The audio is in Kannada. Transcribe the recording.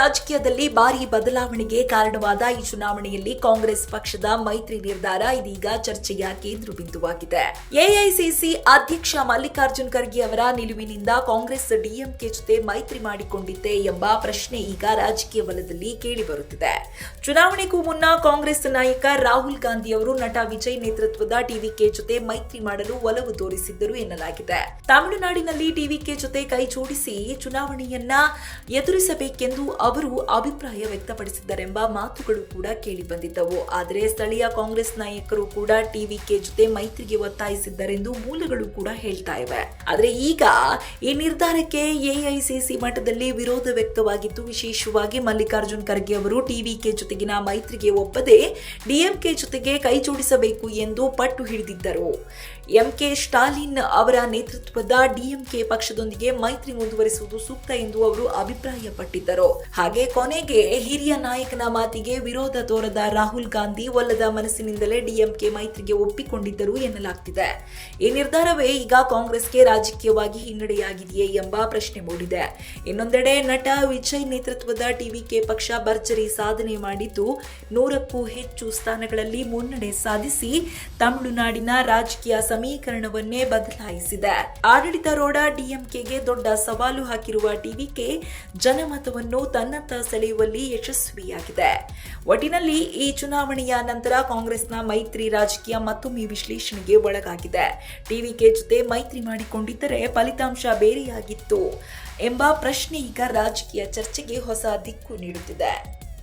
ರಾಜಕೀಯದಲ್ಲಿ ಭಾರಿ ಬದಲಾವಣೆಗೆ ಕಾರಣವಾದ ಈ ಚುನಾವಣೆಯಲ್ಲಿ ಕಾಂಗ್ರೆಸ್ ಪಕ್ಷದ ಮೈತ್ರಿ ನಿರ್ಧಾರ ಇದೀಗ ಚರ್ಚೆಯ ಕೇಂದ್ರ ಬಿಂದುವಾಗಿದೆ. ಎಐಸಿಸಿ ಅಧ್ಯಕ್ಷ ಮಲ್ಲಿಕಾರ್ಜುನ್ ಖರ್ಗೆ ಅವರ ನಿಲುವಿನಿಂದ ಕಾಂಗ್ರೆಸ್ ಡಿಎಂಕೆ ಜೊತೆ ಮೈತ್ರಿ ಮಾಡಿಕೊಂಡಿದ್ದೆ ಎಂಬ ಪ್ರಶ್ನೆ ಈಗ ರಾಜಕೀಯ ವಲಯದಲ್ಲಿ ಕೇಳಿಬರುತ್ತಿದೆ. ಚುನಾವಣೆಗೂ ಮುನ್ನ ಕಾಂಗ್ರೆಸ್ ನಾಯಕ ರಾಹುಲ್ ಗಾಂಧಿ ಅವರು ನಟ ವಿಜಯ್ ನೇತೃತ್ವದ ಟಿವಿಕೆ ಜೊತೆ ಮೈತ್ರಿ ಮಾಡಲು ಒಲವು ತೋರಿಸಿದ್ದರು ಎನ್ನಲಾಗಿದೆ. ತಮಿಳುನಾಡಿನಲ್ಲಿ ಟಿವಿಕೆ ಜೊತೆ ಕೈ ಜೋಡಿಸಿ ಚುನಾವಣೆಯನ್ನ ಎದುರಿಸಬೇಕೆಂದು ಅವರು ಅಭಿಪ್ರಾಯ ವ್ಯಕ್ತಪಡಿಸಿದ್ದರೆಂಬ ಮಾತುಗಳು ಕೂಡ ಕೇಳಿ ಬಂದಿದ್ದವು. ಆದರೆ ಸ್ಥಳೀಯ ಕಾಂಗ್ರೆಸ್ ನಾಯಕರು ಕೂಡ ಟಿವಿಕೆ ಜೊತೆ ಮೈತ್ರಿಗೆ ಒತ್ತಾಯಿಸಿದ್ದರೆಂದು ಮೂಲಗಳು ಕೂಡ ಹೇಳ್ತಾ ಇವೆ. ಆದರೆ ಈಗ ಈ ನಿರ್ಧಾರಕ್ಕೆ ಎಐಸಿಸಿ ಮಟ್ಟದಲ್ಲಿ ವಿರೋಧ ವ್ಯಕ್ತವಾಗಿದ್ದು, ವಿಶೇಷವಾಗಿ ಮಲ್ಲಿಕಾರ್ಜುನ್ ಖರ್ಗೆ ಅವರು ಟಿವಿಕೆ ಜೊತೆಗಿನ ಮೈತ್ರಿಗೆ ಒಪ್ಪದೆ ಡಿಎಂಕೆ ಜೊತೆಗೆ ಕೈ ಜೋಡಿಸಬೇಕು ಎಂದು ಪಟ್ಟು ಹಿಡಿದಿದ್ದರು. ಎಂಕೆ ಸ್ಟಾಲಿನ್ ಅವರ ನೇತೃತ್ವದ ಡಿಎಂಕೆ ಪಕ್ಷದೊಂದಿಗೆ ಮೈತ್ರಿ ಮುಂದುವರಿಸುವುದು ಸೂಕ್ತ ಎಂದು ಅವರು ಅಭಿಪ್ರಾಯಪಟ್ಟಿದ್ದರು. ಹಾಗೆ ಕೊನೆಗೆ ಹಿರಿಯ ನಾಯಕನ ಮಾತಿಗೆ ವಿರೋಧ ತೋರದ ರಾಹುಲ್ ಗಾಂಧಿ ಒಲ್ಲದ ಮನಸ್ಸಿನಿಂದಲೇ ಡಿಎಂಕೆ ಮೈತ್ರಿಗೆ ಒಪ್ಪಿಕೊಂಡಿದ್ದರು ಎನ್ನಲಾಗ್ತಿದೆ. ಈ ನಿರ್ಧಾರವೇ ಈಗ ಕಾಂಗ್ರೆಸ್ಗೆ ರಾಜಕೀಯವಾಗಿ ಹಿನ್ನಡೆಯಾಗಿದೆಯೇ ಎಂಬ ಪ್ರಶ್ನೆ ಮೂಡಿದೆ. ಇನ್ನೊಂದೆಡೆ ನಟ ವಿಜಯ್ ನೇತೃತ್ವದ ಟಿವಿಕೆ ಪಕ್ಷ ಭರ್ಜರಿ ಸಾಧನೆ ಮಾಡಿದ್ದು 100ಕ್ಕೂ ಹೆಚ್ಚು ಸ್ಥಾನಗಳಲ್ಲಿ ಮುನ್ನಡೆ ಸಾಧಿಸಿ ತಮಿಳುನಾಡಿನ ರಾಜಕೀಯ ಸಮೀಕರಣವನ್ನೇ ಬದಲಾಯಿಸಿದೆ. ಆಡಳಿತಾರೂಢ ಡಿಎಂಕೆಗೆ ದೊಡ್ಡ ಸವಾಲು ಹಾಕಿರುವ ಟಿವಿಕೆ ಜನಮತವನ್ನು ತನ್ನತ್ತ ಸೆಳೆಯುವಲ್ಲಿ ಯಶಸ್ವಿಯಾಗಿದೆ. ಒಟ್ಟಿನಲ್ಲಿ ಈ ಚುನಾವಣೆಯ ನಂತರ ಕಾಂಗ್ರೆಸ್ನ ಮೈತ್ರಿ ರಾಜಕೀಯ ಮತ್ತೊಮ್ಮೆ ವಿಶ್ಲೇಷಣೆಗೆ ಒಳಗಾಗಿದೆ. ಟಿವಿಕೆ ಜೊತೆ ಮೈತ್ರಿ ಮಾಡಿಕೊಂಡಿದ್ದರೆ ಫಲಿತಾಂಶ ಬೇರೆಯಾಗಿತ್ತು ಎಂಬ ಪ್ರಶ್ನೆ ಈಗ ರಾಜಕೀಯ ಚರ್ಚೆಗೆ ಹೊಸ ದಿಕ್ಕು ನೀಡುತ್ತಿದೆ.